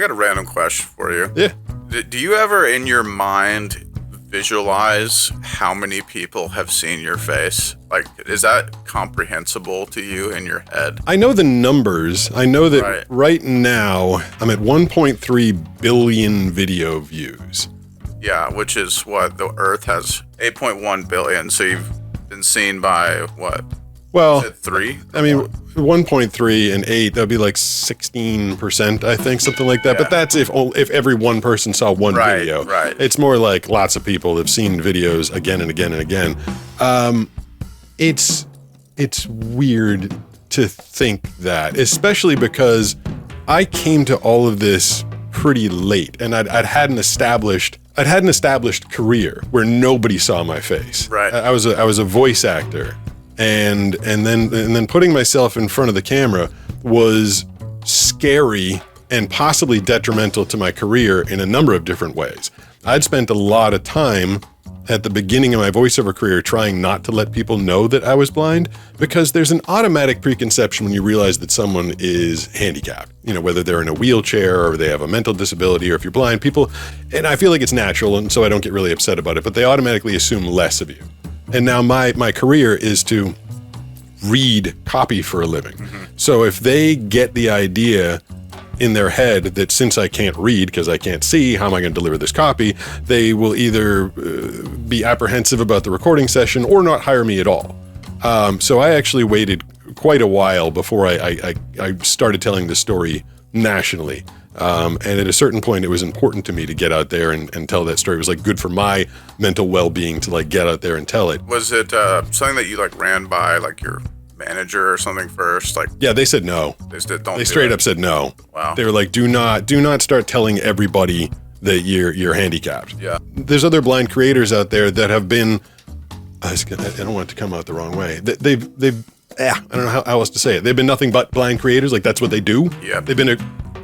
got a random question for you. Yeah. Do you ever in your mind visualize how many people have seen your face? Like, is that comprehensible to you in your head? I know the numbers. I know that right now I'm at 1.3 billion video views. Yeah, which is what the Earth has 8.1 billion. So you've been seen by what? Well, is it 3? I mean, 1.3 and 8, that'd be like 16%, I think, something like that. Yeah. But that's if every one person saw one video. Right. It's more like lots of people have seen videos again and again and again. It's weird to think that, especially because I came to all of this pretty late, and I'd had an established career where nobody saw my face. Right. I was a voice actor. And then putting myself in front of the camera was scary and possibly detrimental to my career in a number of different ways. I'd spent a lot of time at the beginning of my voiceover career trying not to let people know that I was blind, because there's an automatic preconception when you realize that someone is handicapped, whether they're in a wheelchair or they have a mental disability, or if you're blind, people, and I feel like it's natural, and so I don't get really upset about it, but they automatically assume less of you. And now my career is to read copy for a living. Mm-hmm. So if they get the idea in their head that since I can't read because I can't see, how am I going to deliver this copy? They will either be apprehensive about the recording session or not hire me at all. So I actually waited quite a while before I started telling this story nationally. And at a certain point, it was important to me to get out there and tell that story. It was like good for my mental well-being to like get out there and tell it. Was it something that you like ran by like your manager or something first? Like, yeah, they said no. They straight up said no. Wow. They were like, do not start telling everybody that you're handicapped. Yeah. There's other blind creators out there that have been. I don't want it to come out the wrong way. They've I don't know how else to say it. They've been nothing but blind creators. Like that's what they do. Yeah. They've been a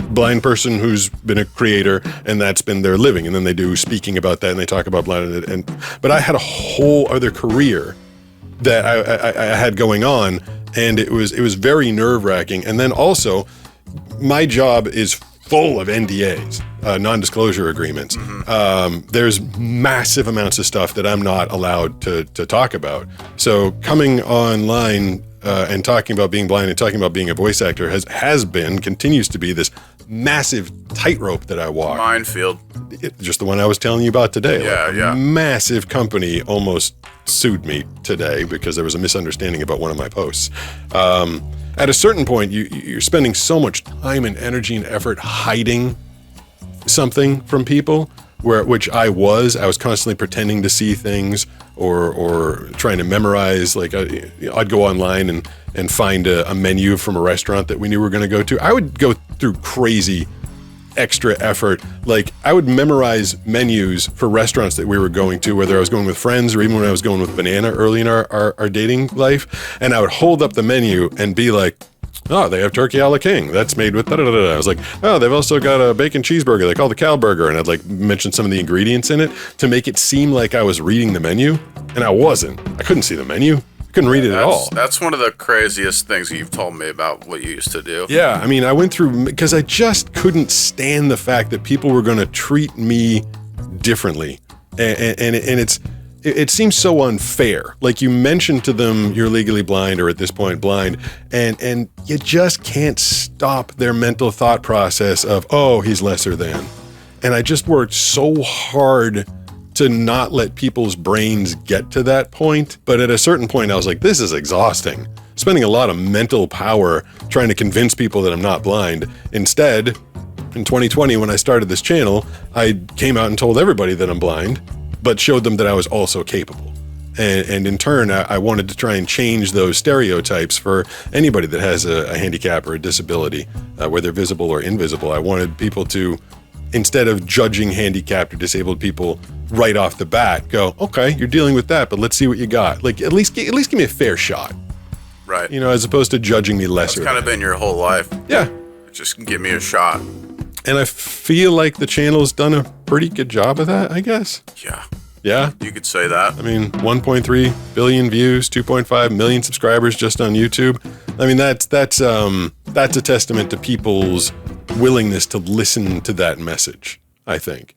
blind person who's been a creator, and that's been their living. And then they do speaking about that, and they talk about blind. But I had a whole other career that I had going on, and it was very nerve-wracking. And then also, my job is full of NDAs, non-disclosure agreements. Mm-hmm. There's massive amounts of stuff that I'm not allowed to talk about. So coming online and talking about being blind and talking about being a voice actor continues to be this massive tightrope that I walk. Minefield. Just the one I was telling you about today. Yeah. A massive company almost sued me today because there was a misunderstanding about one of my posts. At a certain point, you're spending so much time and energy and effort hiding something from people, which I was constantly pretending to see things or trying to memorize. Like I'd go online and find a menu from a restaurant that we knew we were going to go to. I would go through crazy extra effort. Like I would memorize menus for restaurants that we were going to, whether I was going with friends or even when I was going with Banana early in our dating life. And I would hold up the menu and be like, oh, they have turkey a la king. That's made with da-da-da-da. I was like, oh, they've also got a bacon cheeseburger they call the cow burger. And I'd like mention some of the ingredients in it to make it seem like I was reading the menu. And I wasn't. I couldn't see the menu. Couldn't read it at all. That's one of the craziest things you've told me about what you used to do. Yeah, I mean, I went through, because I just couldn't stand the fact that people were going to treat me differently. And it seems so unfair. Like you mentioned to them, you're legally blind or at this point blind, and you just can't stop their mental thought process of, oh, he's lesser than. And I just worked so hard to not let people's brains get to that point. But at a certain point, I was like, this is exhausting. Spending a lot of mental power trying to convince people that I'm not blind. Instead, in 2020, when I started this channel, I came out and told everybody that I'm blind, but showed them that I was also capable. And in turn, I wanted to try and change those stereotypes for anybody that has a handicap or a disability, whether visible or invisible. I wanted people to, instead of judging handicapped or disabled people right off the bat, go, okay, you're dealing with that, but let's see what you got. Like, at least give me a fair shot. Right. As opposed to judging me lesser. That's kind of been your whole life. Yeah. Just give me a shot. And I feel like the channel's done a pretty good job of that, I guess. Yeah. Yeah? You could say that. I mean, 1.3 billion views, 2.5 million subscribers just on YouTube. I mean, that's a testament to people's willingness to listen to that message, I think.